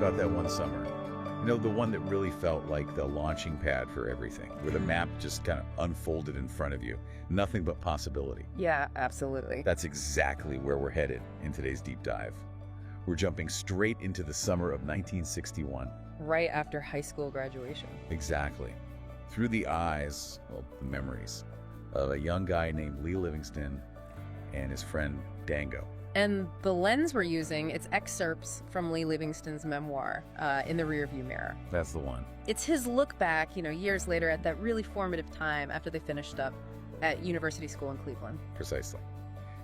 about that one summer. The one that really felt like the launching pad for everything, where the map just kind of unfolded in front of you. Nothing but possibility. Yeah, absolutely. That's exactly where we're headed in today's deep dive. We're jumping straight into the summer of 1961. Right after high school graduation. Exactly. Through the eyes, the memories, of a young guy named Lee Livingston and his friend Dango. And the lens we're using, it's excerpts from Lee Livingston's memoir, In the Rearview Mirror. That's the one. It's his look back, years later at that really formative time after they finished up at university school in Cleveland. Precisely.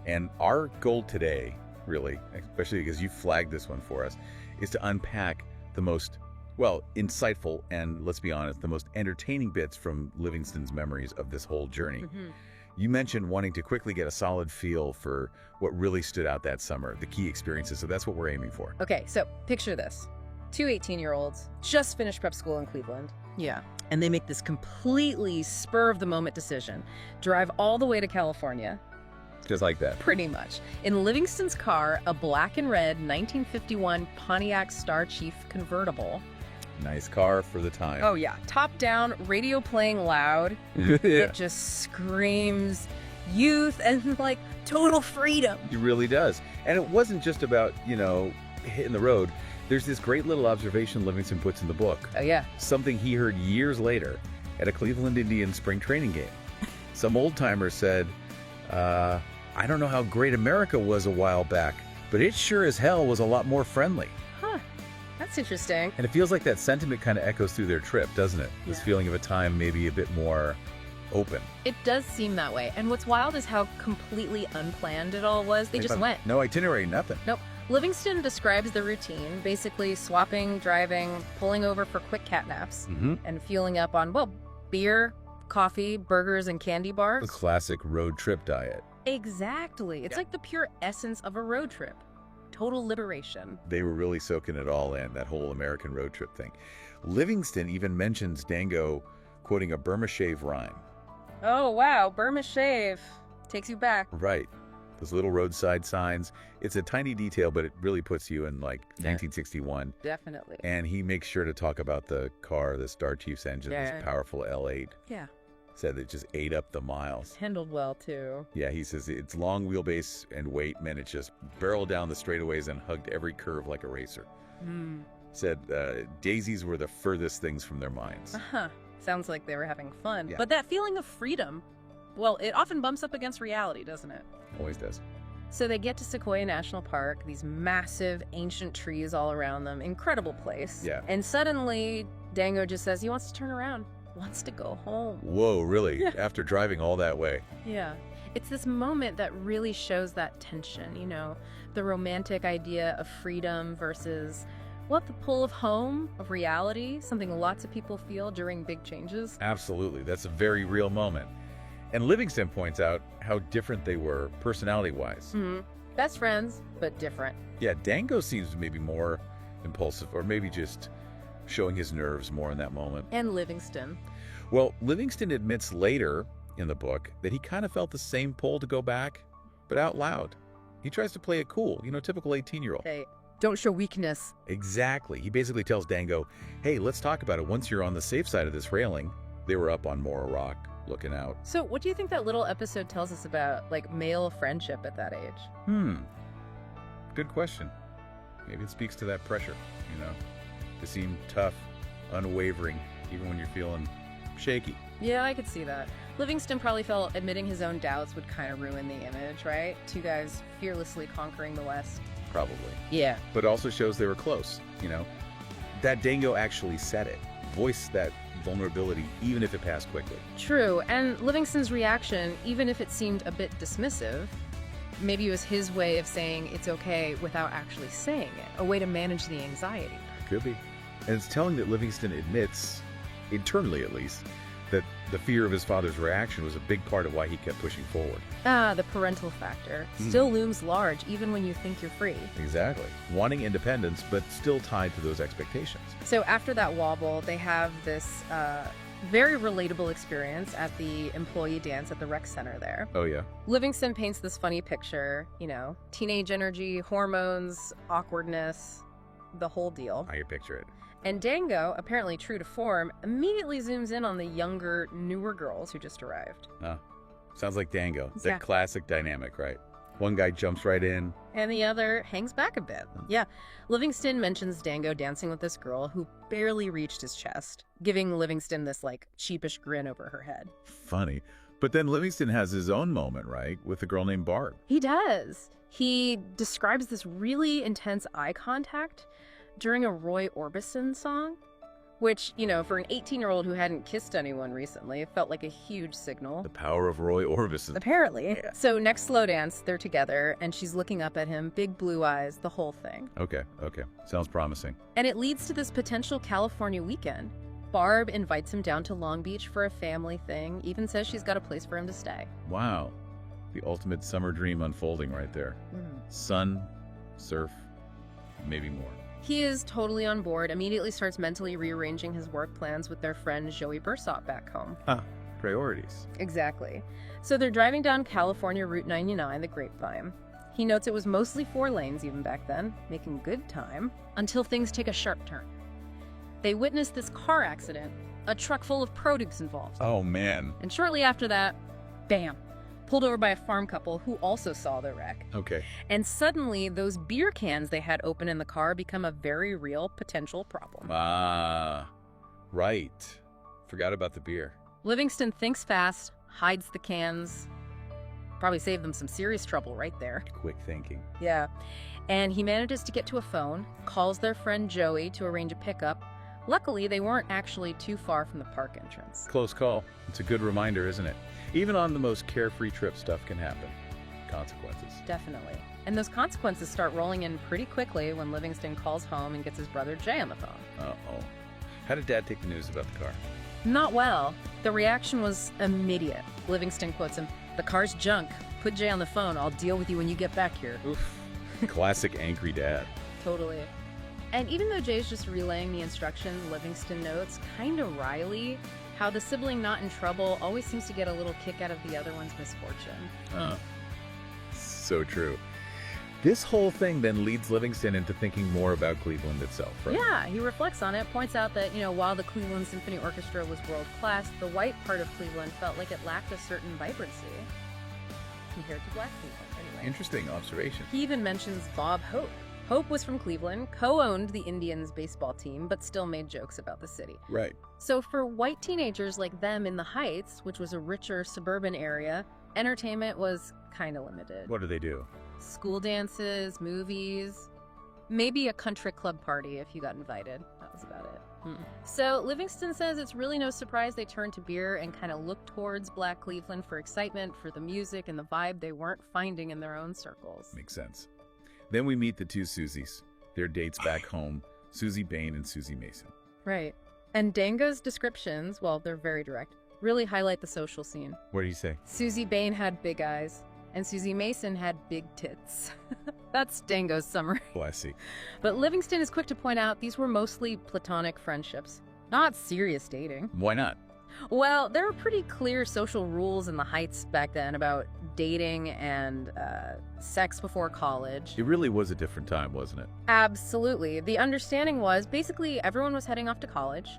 And our goal today, really, especially because you flagged this one for us, is to unpack the most, insightful and, let's be honest, the most entertaining bits from Livingston's memories of this whole journey. Mm-hmm. You mentioned wanting to quickly get a solid feel for what really stood out that summer, the key experiences, so that's what we're aiming for. Okay, so picture this. Two 18-year-olds just finished prep school in Cleveland. Yeah. And they make this completely spur-of-the-moment decision. Drive all the way to California. Just like that. Pretty much. In Livingston's car, a black and red 1951 Pontiac Star Chief convertible. Nice car for the time. Oh, yeah. Top down, radio playing loud. Yeah. It just screams youth and, total freedom. It really does. And it wasn't just about, hitting the road. There's this great little observation Livingston puts in the book. Oh, yeah. Something he heard years later at a Cleveland Indians spring training game. Some old-timer said, I don't know how great America was a while back, but it sure as hell was a lot more friendly. Huh. That's interesting. And it feels like that sentiment kind of echoes through their trip, doesn't it? This feeling of a time maybe a bit more open. It does seem that way. And what's wild is how completely unplanned it all was. They just went. No itinerary, nothing. Nope. Livingston describes the routine, basically swapping, driving, pulling over for quick cat naps, and fueling up on, beer, coffee, burgers, and candy bars. The classic road trip diet. Exactly. It's like the pure essence of a road trip. Total liberation. They were really soaking it all in, that whole American road trip thing. Livingston even mentions Dango quoting a Burma Shave rhyme. Oh, wow. Burma Shave. Takes you back. Right. Those little roadside signs. It's a tiny detail, but it really puts you in 1961. Definitely. And he makes sure to talk about the car, the Star Chief's engine, this powerful L8. Yeah. Said it just ate up the miles. Handled well, too. Yeah, he says its long wheelbase and weight meant it just barreled down the straightaways and hugged every curve like a racer. Said daisies were the furthest things from their minds. Sounds like they were having fun. Yeah. But that feeling of freedom, it often bumps up against reality, doesn't it? Always does. So they get to Sequoia National Park, these massive ancient trees all around them, incredible place. Yeah. And suddenly, Dango just says he wants to turn around. Wants to go home. Whoa, really? Yeah. After driving all that way? Yeah. It's this moment that really shows that tension, the romantic idea of freedom versus, the pull of home, of reality, something lots of people feel during big changes. Absolutely. That's a very real moment. And Livingston points out how different they were personality-wise. Best friends, but different. Yeah, Dango seems maybe more impulsive, or maybe just showing his nerves more in that moment. And Livingston. Well, Livingston admits later in the book that he kind of felt the same pull to go back, but out loud. He tries to play it cool, typical 18-year-old. Hey, don't show weakness. Exactly. He basically tells Dango, hey, let's talk about it once you're on the safe side of this railing. They were up on Mora Rock, looking out. So what do you think that little episode tells us about, male friendship at that age? Good question. Maybe it speaks to that pressure, to seem tough, unwavering, even when you're feeling shaky. Yeah, I could see that. Livingston probably felt admitting his own doubts would kind of ruin the image, right? Two guys fearlessly conquering the West. Probably. Yeah. But it also shows they were close, That Dango actually said it, voiced that vulnerability, even if it passed quickly. True, and Livingston's reaction, even if it seemed a bit dismissive, maybe it was his way of saying it's okay without actually saying it, a way to manage the anxiety. Could be. And it's telling that Livingston admits, internally at least, that the fear of his father's reaction was a big part of why he kept pushing forward. The parental factor still looms large even when you think you're free. Exactly. Wanting independence, but still tied to those expectations. So after that wobble, they have this very relatable experience at the employee dance at the rec center there. Oh, yeah. Livingston paints this funny picture, teenage energy, hormones, awkwardness. the whole deal. I can picture it. And Dango, apparently true to form, immediately zooms in on the younger, newer girls who just arrived. Sounds like Dango. Yeah. That classic dynamic, right? One guy jumps right in. And the other hangs back a bit. Yeah. Livingston mentions Dango dancing with this girl who barely reached his chest, giving Livingston this, sheepish grin over her head. Funny. But then Livingston has his own moment, right? With a girl named Barb. He does. He describes this really intense eye contact during a Roy Orbison song, which, for an 18-year-old who hadn't kissed anyone recently, it felt like a huge signal. The power of Roy Orbison. Apparently. Yeah. So next slow dance, they're together, and she's looking up at him, big blue eyes, the whole thing. Okay. Sounds promising. And it leads to this potential California weekend. Barb invites him down to Long Beach for a family thing, even says she's got a place for him to stay. Wow. The ultimate summer dream unfolding right there. Sun, surf, maybe more. He is totally on board, immediately starts mentally rearranging his work plans with their friend Joey Bursop back home. Priorities. Exactly. So they're driving down California Route 99, the Grapevine. He notes it was mostly 4 lanes even back then, making good time, until things take a sharp turn. They witness this car accident, a truck full of produce involved. Oh, man. And shortly after that, bam, pulled over by a farm couple who also saw the wreck. Okay. And suddenly, those beer cans they had open in the car become a very real potential problem. Right. Forgot about the beer. Livingston thinks fast, hides the cans. Probably saved them some serious trouble right there. Quick thinking. Yeah. And he manages to get to a phone, calls their friend Joey to arrange a pickup. Luckily, they weren't actually too far from the park entrance. Close call. It's a good reminder, isn't it? Even on the most carefree trip, stuff can happen. Consequences. Definitely. And those consequences start rolling in pretty quickly when Livingston calls home and gets his brother Jay on the phone. Uh-oh. How did Dad take the news about the car? Not well. The reaction was immediate. Livingston quotes him, "The car's junk. Put Jay on the phone. I'll deal with you when you get back here." Oof. Classic angry dad. Totally. And even though Jay's just relaying the instructions, Livingston notes, kind of wryly, how the sibling not in trouble always seems to get a little kick out of the other one's misfortune. So true. This whole thing then leads Livingston into thinking more about Cleveland itself, right? Yeah, he reflects on it, points out that, while the Cleveland Symphony Orchestra was world-class, the white part of Cleveland felt like it lacked a certain vibrancy compared to black Cleveland, anyway. Interesting observation. He even mentions Bob Hope. Hope was from Cleveland, co-owned the Indians baseball team, but still made jokes about the city. Right. So for white teenagers like them in the Heights, which was a richer suburban area, entertainment was kind of limited. What do they do? School dances, movies, maybe a country club party if you got invited. That was about it. So Livingston says it's really no surprise they turned to beer and kind of looked towards Black Cleveland for excitement, for the music and the vibe they weren't finding in their own circles. Makes sense. Then we meet the two Susies. Their dates back home, Susie Bain and Susie Mason. Right. And Dango's descriptions, well, they're very direct, really highlight the social scene. What do you say? Susie Bain had big eyes, and Susie Mason had big tits. That's Dango's summary. Bless you. But Livingston is quick to point out these were mostly platonic friendships, not serious dating. Why not? Well, there were pretty clear social rules in the Heights back then about dating and sex before college. It really was a different time, wasn't it? Absolutely. The understanding was basically everyone was heading off to college.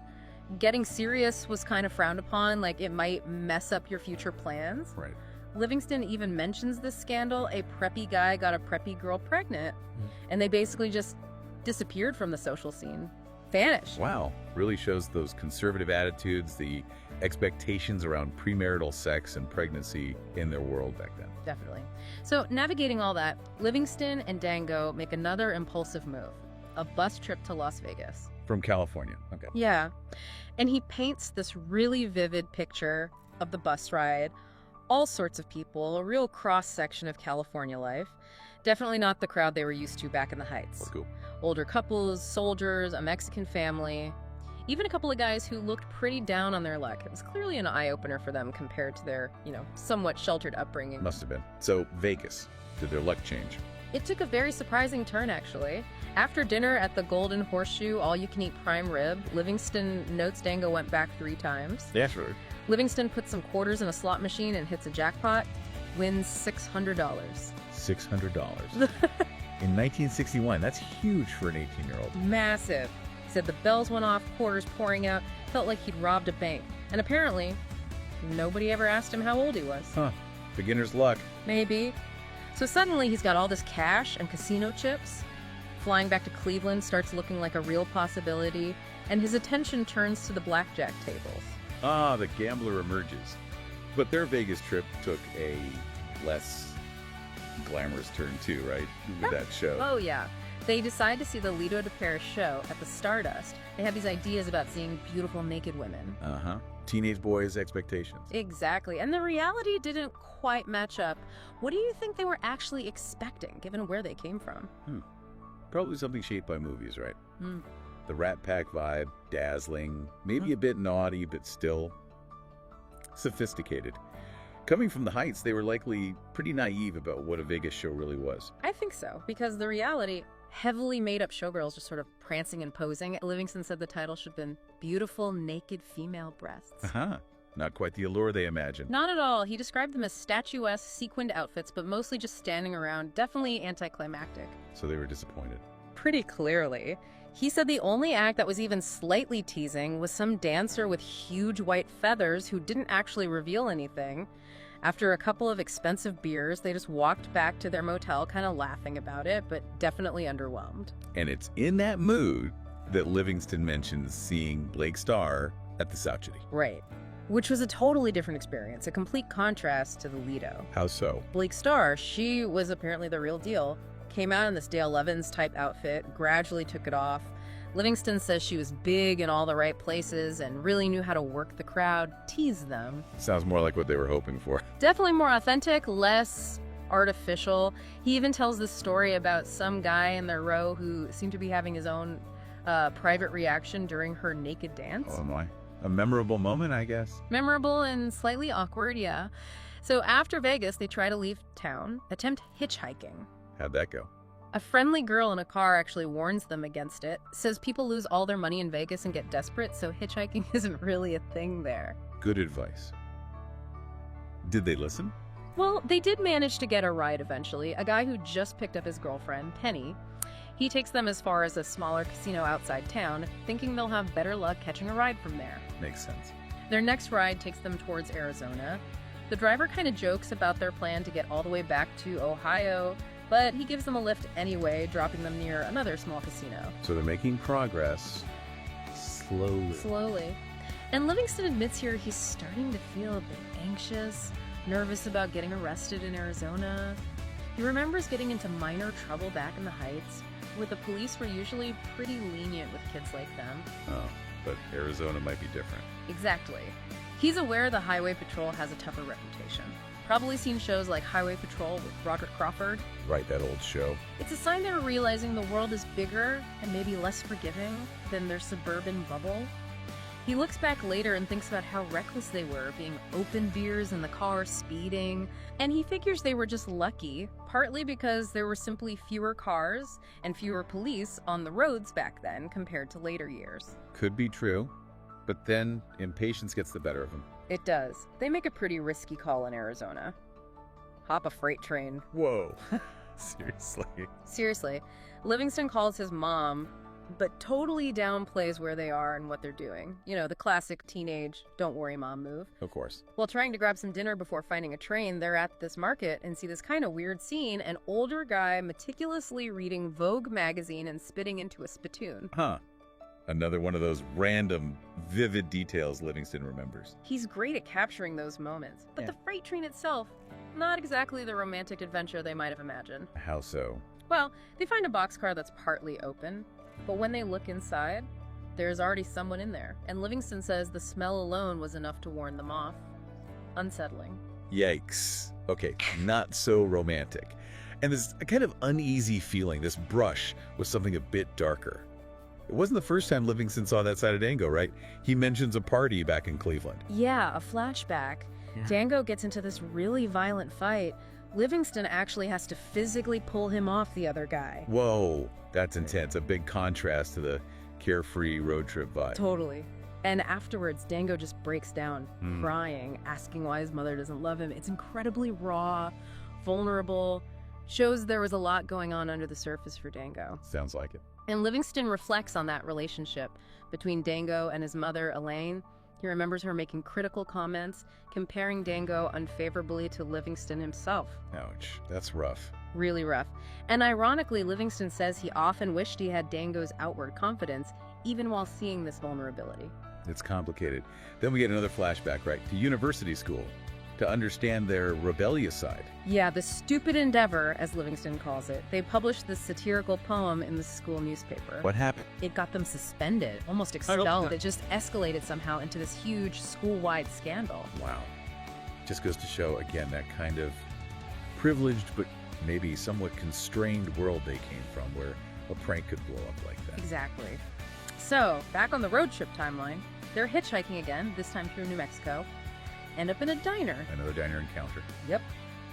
Getting serious was kind of frowned upon, like it might mess up your future plans. Right. Livingston even mentions this scandal. A preppy guy got a preppy girl pregnant, and they basically just disappeared from the social scene. Vanished. Wow. Really shows those conservative attitudes, the expectations around premarital sex and pregnancy in their world back then. Definitely. So navigating all that, Livingston and Dango make another impulsive move, a bus trip to Las Vegas. From California. Okay. Yeah. And he paints this really vivid picture of the bus ride, all sorts of people, a real cross-section of California life. Definitely not the crowd they were used to back in the Heights. Cool. Older couples, soldiers, a Mexican family, even a couple of guys who looked pretty down on their luck. It was clearly an eye-opener for them compared to their, somewhat sheltered upbringing. Must have been. So, Vegas. Did their luck change? It took a very surprising turn, actually. After dinner at the Golden Horseshoe all-you-can-eat prime rib, Livingston notes Dango went back 3 times. Yeah, sure. Livingston puts some quarters in a slot machine and hits a jackpot, wins $600. $600. in 1961. That's huge for an 18-year-old. Massive. He said the bells went off, quarters pouring out, felt like he'd robbed a bank. And apparently, nobody ever asked him how old he was. Huh. Beginner's luck. Maybe. So suddenly he's got all this cash and casino chips. Flying back to Cleveland starts looking like a real possibility, and his attention turns to the blackjack tables. Ah, the gambler emerges. But their Vegas trip took a less glamorous turn too, right? With that show. Oh, yeah. They decide to see the Lido de Paris show at the Stardust. They have these ideas about seeing beautiful naked women. Uh-huh. Teenage boys' expectations. Exactly. And the reality didn't quite match up. What do you think they were actually expecting, given where they came from? Probably something shaped by movies, right? Hmm. The Rat Pack vibe, dazzling, maybe a bit naughty, but still sophisticated. Coming from the Heights, they were likely pretty naive about what a Vegas show really was. I think so, because the reality, heavily made-up showgirls just sort of prancing and posing. Livingston said the title should have been Beautiful Naked Female Breasts. Uh-huh. Not quite the allure they imagined. Not at all. He described them as statuesque, sequined outfits, but mostly just standing around, definitely anticlimactic. So they were disappointed. Pretty clearly. He said the only act that was even slightly teasing was some dancer with huge white feathers who didn't actually reveal anything. After a couple of expensive beers, they just walked back to their motel kind of laughing about it, but definitely underwhelmed. And it's in that mood that Livingston mentions seeing Blake Starr at the South City. Right. Which was a totally different experience, a complete contrast to the Lido. How so? Blake Starr, she was apparently the real deal. Came out in this Dale Levens type outfit, gradually took it off. Livingston says she was big in all the right places and really knew how to work the crowd, tease them. Sounds more like what they were hoping for. Definitely more authentic, less artificial. He even tells this story about some guy in their row who seemed to be having his own private reaction during her naked dance. Oh my. A memorable moment, I guess. Memorable and slightly awkward, yeah. So after Vegas, they try to leave town, attempt hitchhiking. How'd that go? A friendly girl in a car actually warns them against it, says people lose all their money in Vegas and get desperate, so hitchhiking isn't really a thing there. Good advice. Did they listen? Well, they did manage to get a ride eventually, a guy who just picked up his girlfriend, Penny. He takes them as far as a smaller casino outside town, thinking they'll have better luck catching a ride from there. Makes sense. Their next ride takes them towards Arizona. The driver kind of jokes about their plan to get all the way back to Ohio, but he gives them a lift anyway, dropping them near another small casino. So they're making progress slowly. And Livingston admits here he's starting to feel a bit anxious, nervous about getting arrested in Arizona. He remembers getting into minor trouble back in the Heights, where the police were usually pretty lenient with kids like them. Oh, but Arizona might be different. Exactly. He's aware the Highway Patrol has a tougher reputation. Probably seen shows like Highway Patrol with Roderick Crawford. Right, that old show. It's a sign they're realizing the world is bigger and maybe less forgiving than their suburban bubble. He looks back later and thinks about how reckless they were, being open beers in the car, speeding, and he figures they were just lucky, partly because there were simply fewer cars and fewer police on the roads back then compared to later years. Could be true, but then impatience gets the better of them. It does. They make a pretty risky call in Arizona. Hop a freight train. Whoa. Seriously. Seriously. Livingston calls his mom, but totally downplays where they are and what they're doing. You know, the classic teenage, don't worry mom move. Of course. While trying to grab some dinner before finding a train, they're at this market and see this kind of weird scene, an older guy meticulously reading Vogue magazine and spitting into a spittoon. Huh. Another one of those random, vivid details Livingston remembers. He's great at capturing those moments, but Yeah. the freight train itself, not exactly the romantic adventure they might have imagined. How so? Well, they find a boxcar that's partly open, but when they look inside, there's already someone in there, and Livingston says the smell alone was enough to warn them off. Unsettling. Yikes. Okay, not so romantic. And there's a kind of uneasy feeling, this brush with something a bit darker. It wasn't the first time Livingston saw that side of Dango, right? He mentions a party back in Cleveland. Yeah, a flashback. Yeah. Dango gets into this really violent fight. Livingston actually has to physically pull him off the other guy. Whoa, that's intense. A big contrast to the carefree road trip vibe. Totally. And afterwards, Dango just breaks down, crying, asking why his mother doesn't love him. It's incredibly raw, vulnerable, Shows there was a lot going on under the surface for Dango. Sounds like it. And Livingston reflects on that relationship between Dango and his mother, Elaine. He remembers her making critical comments, comparing Dango unfavorably to Livingston himself. Ouch, that's rough. Really rough. And ironically, Livingston says he often wished he had Dango's outward confidence, even while seeing this vulnerability. It's complicated. Then we get another flashback, right, to university school, to understand their rebellious side. Yeah, the stupid endeavor, as Livingston calls it. They published this satirical poem in the school newspaper. What happened? It got them suspended, almost expelled. It just escalated somehow into this huge school-wide scandal. Wow. Just goes to show, again, that kind of privileged but maybe somewhat constrained world they came from, where a prank could blow up like that. Exactly. So, back on the road trip timeline, they're hitchhiking again, this time through New Mexico. End up in a diner. Another diner encounter. Yep.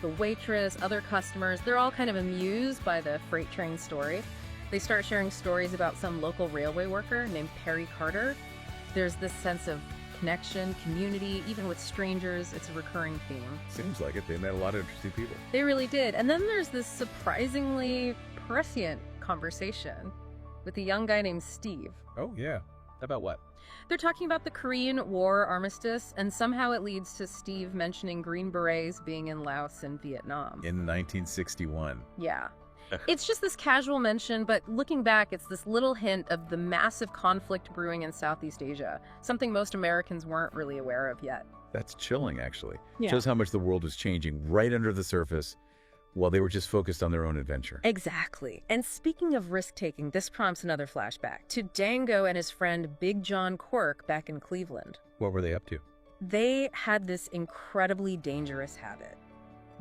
The waitress, other customers, they're all kind of amused by the freight train story. They start sharing stories about some local railway worker named Perry Carter. There's this sense of connection, community, even with strangers. It's a recurring theme. Seems like it. They met a lot of interesting people. They really did. And then there's this surprisingly prescient conversation with a young guy named Steve. Oh, yeah. About what? They're talking about the Korean War armistice, and somehow it leads to Steve mentioning Green Berets being in Laos and Vietnam. In 1961. Yeah. It's just this casual mention, but looking back, it's this little hint of the massive conflict brewing in Southeast Asia, something most Americans weren't really aware of yet. That's chilling, actually. Yeah. Shows how much the world was changing right under the surface while they were just focused on their own adventure. Exactly. And speaking of risk-taking, this prompts another flashback to Dango and his friend Big John Quirk back in Cleveland. What were they up to? They had this incredibly dangerous habit,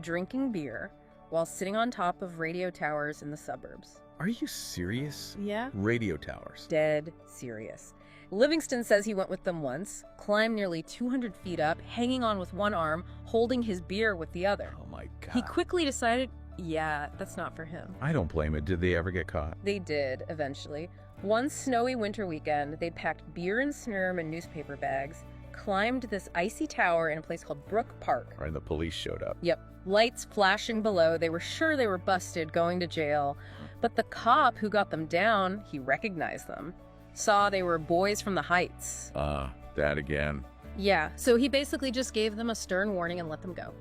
drinking beer while sitting on top of radio towers in the suburbs. Are you serious? Yeah. Radio towers. Dead serious. Livingston says he went with them once, climbed nearly 200 feet up, hanging on with one arm, holding his beer with the other. Oh my God. He quickly decided, yeah, that's not for him. I don't blame it. Did they ever get caught? They did, eventually. One snowy winter weekend, they packed beer and snurm in newspaper bags, climbed this icy tower in a place called Brook Park. Right, and the police showed up. Yep. Lights flashing below. They were sure they were busted, going to jail. But the cop who got them down, he recognized them. Saw they were boys from the Heights. That again. Yeah, so he basically just gave them a stern warning and let them go.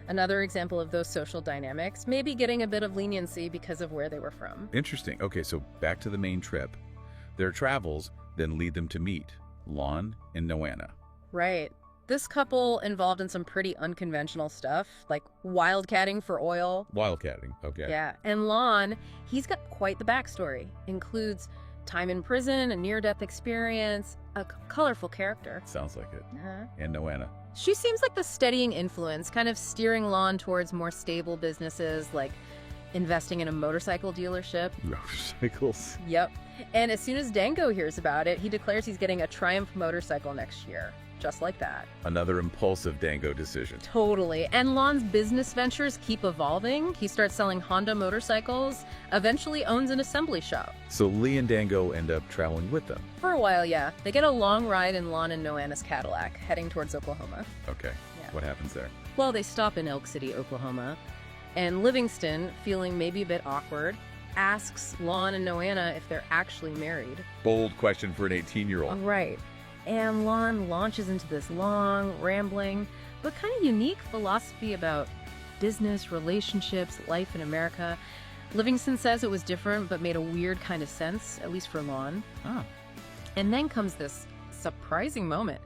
Another example of those social dynamics, maybe getting a bit of leniency because of where they were from. Interesting. Okay, so back to the main trip. Their travels then lead them to meet Lon and Noanna. Right. This couple involved in some pretty unconventional stuff, like wildcatting for oil. Wildcatting, okay. Yeah, and Lon, he's got quite the backstory. Includes time in prison, a near-death experience, a colorful character. Sounds like it. Uh-huh. And Noanna. She seems like the steadying influence, kind of steering Lon towards more stable businesses, like investing in a motorcycle dealership. Motorcycles. Yep. And as soon as Dango hears about it, he declares he's getting a Triumph motorcycle next year. Just like that. Another impulsive Dango decision. Totally. And Lon's business ventures keep evolving. He starts selling Honda motorcycles, eventually owns an assembly shop. So Lee and Dango end up traveling with them. For a while, yeah. They get a long ride in Lon and Noanna's Cadillac, heading towards Oklahoma. Okay. Yeah. What happens there? Well, they stop in Elk City, Oklahoma, and Livingston, feeling maybe a bit awkward, asks Lon and Noanna if they're actually married. Bold question for an 18-year-old. Right. And Lon launches into this long, rambling, but kind of unique philosophy about business, relationships, life in America. Livingston says it was different, but made a weird kind of sense, at least for Lon. Ah. And then comes this surprising moment.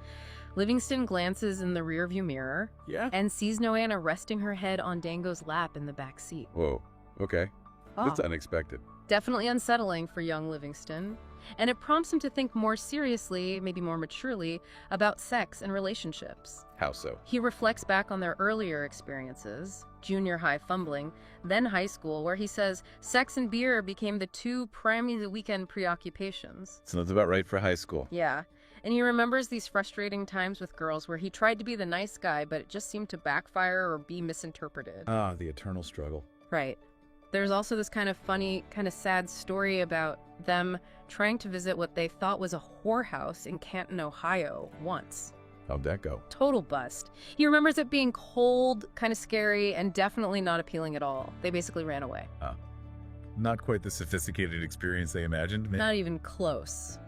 Livingston glances in the rearview mirror Yeah? and sees Noanna resting her head on Dango's lap in the back seat. Whoa. Okay. Oh. That's unexpected. Definitely unsettling for young Livingston. And it prompts him to think more seriously, maybe more maturely, about sex and relationships. How so? He reflects back on their earlier experiences, junior high fumbling, then high school, where he says sex and beer became the two primary weekend preoccupations. Sounds about right for high school. Yeah. And he remembers these frustrating times with girls where he tried to be the nice guy, but it just seemed to backfire or be misinterpreted. Ah, the eternal struggle. Right. There's also this kind of funny, kind of sad story about them trying to visit what they thought was a whorehouse in Canton, Ohio, once. How'd that go? Total bust. He remembers it being cold, kind of scary, and definitely not appealing at all. They basically ran away. Not quite the sophisticated experience they imagined. Not even close.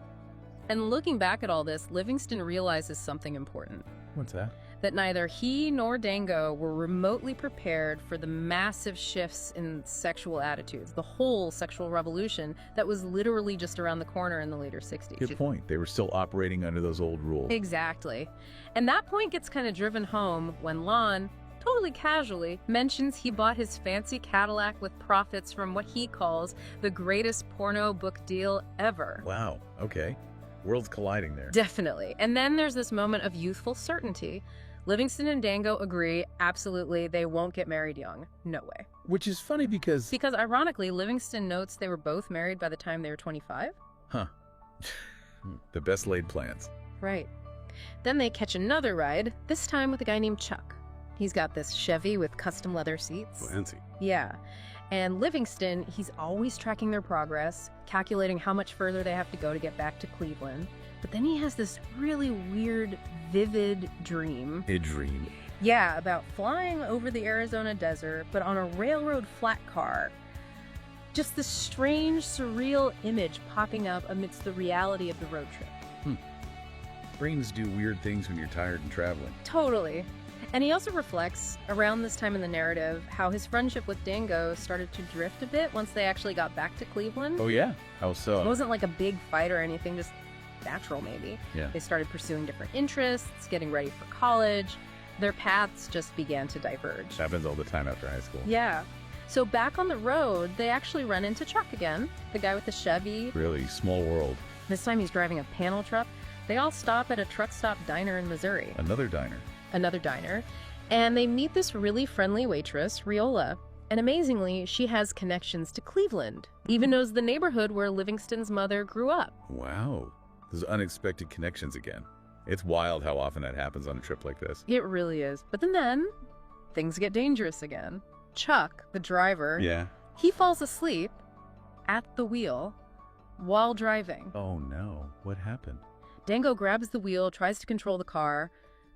And looking back at all this, Livingston realizes something important. What's that? That neither he nor Dango were remotely prepared for the massive shifts in sexual attitudes, the whole sexual revolution that was literally just around the corner in the later 60s. Good point. They were still operating under those old rules. Exactly. And that point gets kind of driven home when Lon, totally casually, mentions he bought his fancy Cadillac with profits from what he calls the greatest porno book deal ever. Wow. Okay. Worlds colliding there. Definitely. And then there's this moment of youthful certainty. Livingston and Dango agree, absolutely, they won't get married young. No way. Which is funny because... Because ironically, Livingston notes they were both married by the time they were 25. Huh. The best laid plans. Right. Then they catch another ride, this time with a guy named Chuck. He's got this Chevy with custom leather seats. Fancy. Yeah. And Livingston, he's always tracking their progress, calculating how much further they have to go to get back to Cleveland. But then he has this really weird, vivid dream. A dream. Yeah, about flying over the Arizona desert, but on a railroad flat car. Just this strange, surreal image popping up amidst the reality of the road trip. Brains do weird things when you're tired and traveling. Totally. And he also reflects, around this time in the narrative, how his friendship with Dango started to drift a bit once they actually got back to Cleveland. Oh, yeah? How so? It wasn't like a big fight or anything, just natural maybe. Yeah. They started pursuing different interests, getting ready for college. Their paths just began to diverge. Happens all the time after high school. Yeah. So back on the road, they actually run into Chuck again, the guy with the Chevy. Really small world. This time he's driving a panel truck. They all stop at a truck stop diner in Missouri. Another diner. And they meet this really friendly waitress, Riola. And amazingly, she has connections to Cleveland, even knows the neighborhood where Livingston's mother grew up. Wow. Those unexpected connections again. It's wild how often that happens on a trip like this. It really is. But then things get dangerous again. Chuck, the driver, Yeah. he falls asleep at the wheel while driving. Oh no. What happened? Dango grabs the wheel, tries to control the car,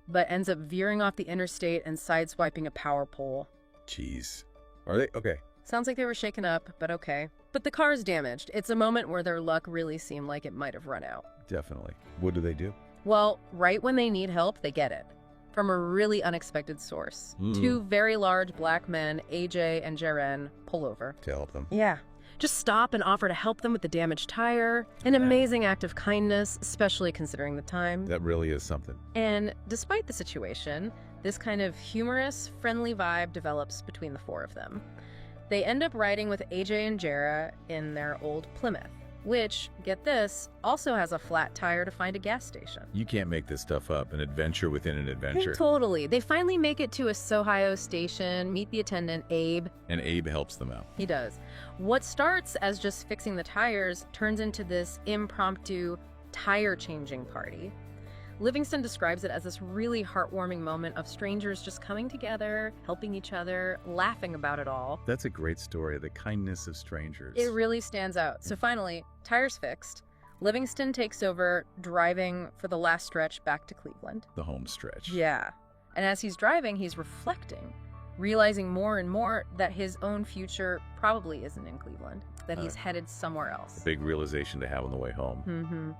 but ends up veering off the interstate and sideswiping a power pole. Jeez. Are they? Okay. Sounds like they were shaken up, but okay. But the car's damaged. It's a moment where their luck really seemed like it might have run out. Definitely. What do they do? Well, right when they need help, they get it. From a really unexpected source. Two very large black men, AJ and Jaren, pull over. To help them. Yeah. Just stop and offer to help them with the damaged tire. An amazing act of kindness, especially considering the time. That really is something. And despite the situation, this kind of humorous, friendly vibe develops between the four of them. They end up riding with AJ and Jara in their old Plymouth, which, get this, also has a flat tire to find a gas station. You can't make this stuff up. An adventure within an adventure. Totally. They finally make it to a Sohio station, meet the attendant, Abe. And Abe helps them out. He does. What starts as just fixing the tires turns into this impromptu tire-changing party. Livingston describes it as this really heartwarming moment of strangers just coming together, helping each other, laughing about it all. That's a great story, the kindness of strangers. It really stands out. So finally, tires fixed. Livingston takes over driving for the last stretch back to Cleveland. The home stretch. Yeah. And as he's driving, he's reflecting, realizing more and more that his own future probably isn't in Cleveland, that he's headed somewhere else. A big realization to have on the way home. Mm-hmm.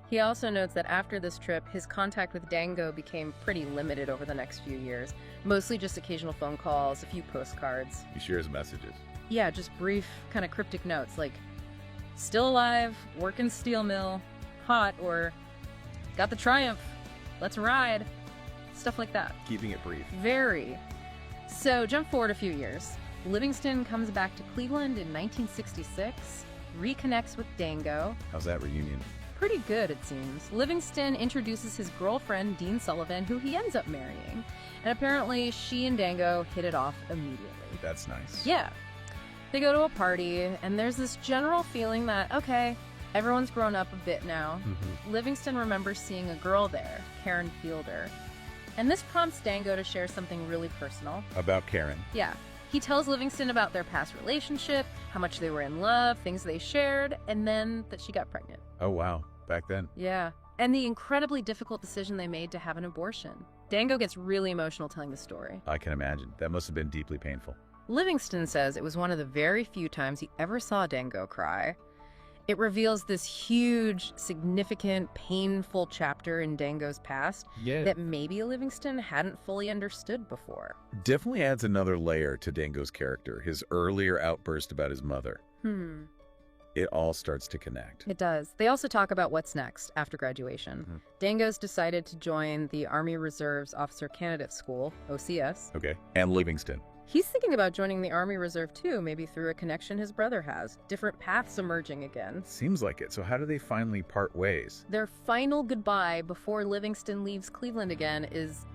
He also notes that after this trip, his contact with Dango became pretty limited over the next few years. Mostly just occasional phone calls, a few postcards. He shares messages. Yeah, just brief, kind of cryptic notes like, still alive, working steel mill, hot, or got the Triumph, let's ride. Stuff like that. Keeping it brief. Very. So jump forward a few years. Livingston comes back to Cleveland in 1966, reconnects with Dango. How's that reunion? Pretty good, it seems. Livingston introduces his girlfriend, Dean Sullivan, who he ends up marrying. And apparently, she and Dango hit it off immediately. That's nice. Yeah. They go to a party, and there's this general feeling that, okay, everyone's grown up a bit now. Mm-hmm. Livingston remembers seeing a girl there, Karen Fielder. And this prompts Dango to share something really personal. About Karen. Yeah. He tells Livingston about their past relationship, how much they were in love, things they shared, and then that she got pregnant. Oh, wow. Back then. Yeah. and the incredibly difficult decision they made to have an abortion. Dango gets really emotional telling the story. I can imagine. That must have been deeply painful. Livingston says it was one of the very few times he ever saw Dango cry. It reveals this huge, significant, painful chapter in Dango's past that maybe Livingston hadn't fully understood before. Definitely adds another layer to Dango's character, his earlier outburst about his mother. It all starts to connect. It does. They also talk about what's next after graduation. Dango's decided to join the Army Reserve's Officer Candidate School, OCS. Okay. And Livingston. He's thinking about joining the Army Reserve too, maybe through a connection his brother has. Different paths emerging again. Seems like it. So how do they finally part ways? Their final goodbye before Livingston leaves Cleveland again is,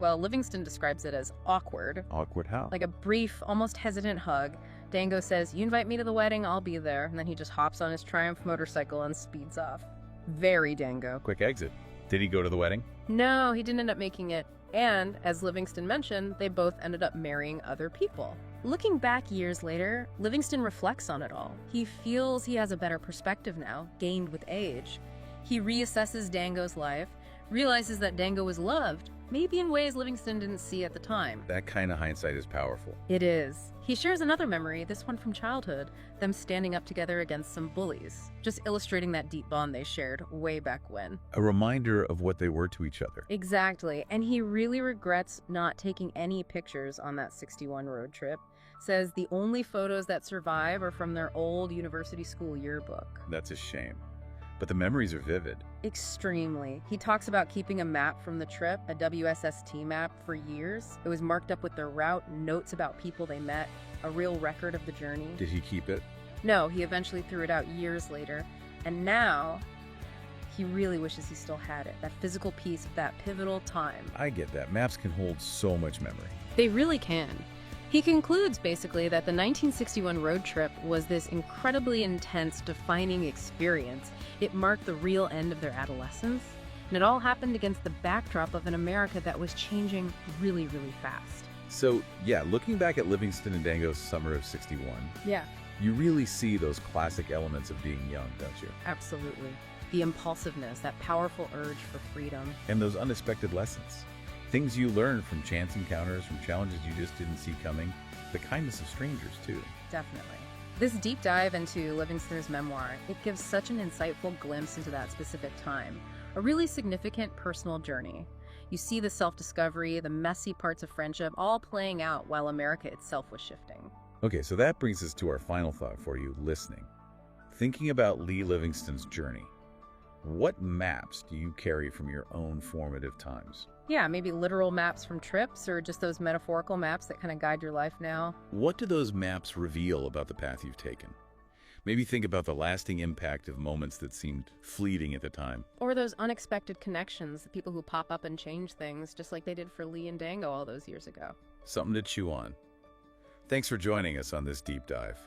well, Livingston describes it as awkward. Awkward how? Like a brief, almost hesitant hug. Dango says, "You invite me to the wedding, I'll be there." And then he just hops on his Triumph motorcycle and speeds off. Very Dango. Quick exit. Did he go to the wedding? No, he didn't end up making it. And, as Livingston mentioned, they both ended up marrying other people. Looking back years later, Livingston reflects on it all. He feels he has a better perspective now, gained with age. He reassesses Dango's life, realizes that Dango was loved, maybe in ways Livingston didn't see at the time. That kind of hindsight is powerful. It is. He shares another memory, this one from childhood, them standing up together against some bullies, just illustrating that deep bond they shared way back when. A reminder of what they were to each other. Exactly, and he really regrets not taking any pictures on that 61 road trip. Says the only photos that survive are from their old university school yearbook. That's a shame. But the memories are vivid. Extremely. He talks about keeping a map from the trip, a WSST map, for years. It was marked up with their route, notes about people they met, a real record of the journey. Did he keep it? No, he eventually threw it out years later. And now, he really wishes he still had it, that physical piece of that pivotal time. I get that. Maps can hold so much memory. They really can. He concludes, basically, that the 1961 road trip was this incredibly intense, defining experience. It marked the real end of their adolescence, and it all happened against the backdrop of an America that was changing really, really fast. So, yeah, looking back at Livingston and Dango's summer of 61, Yeah, you really see those classic elements of being young, don't you? absolutely. The impulsiveness, that powerful urge for freedom. And those unexpected lessons. Things you learn from chance encounters, from challenges you just didn't see coming. The kindness of strangers, too. Definitely. This deep dive into Livingston's memoir, it gives such an insightful glimpse into that specific time, a really significant personal journey. You see the self-discovery, the messy parts of friendship, all playing out while America itself was shifting. Okay, so that brings us to our final thought for you, listening. Thinking about Lee Livingston's journey, what maps do you carry from your own formative times? Yeah, maybe literal maps from trips or just those metaphorical maps that kind of guide your life now. What do those maps reveal about the path you've taken? Maybe think about the lasting impact of moments that seemed fleeting at the time. Or those unexpected connections, the people who pop up and change things, just like they did for Lee and Dango all those years ago. Something to chew on. Thanks for joining us on this deep dive.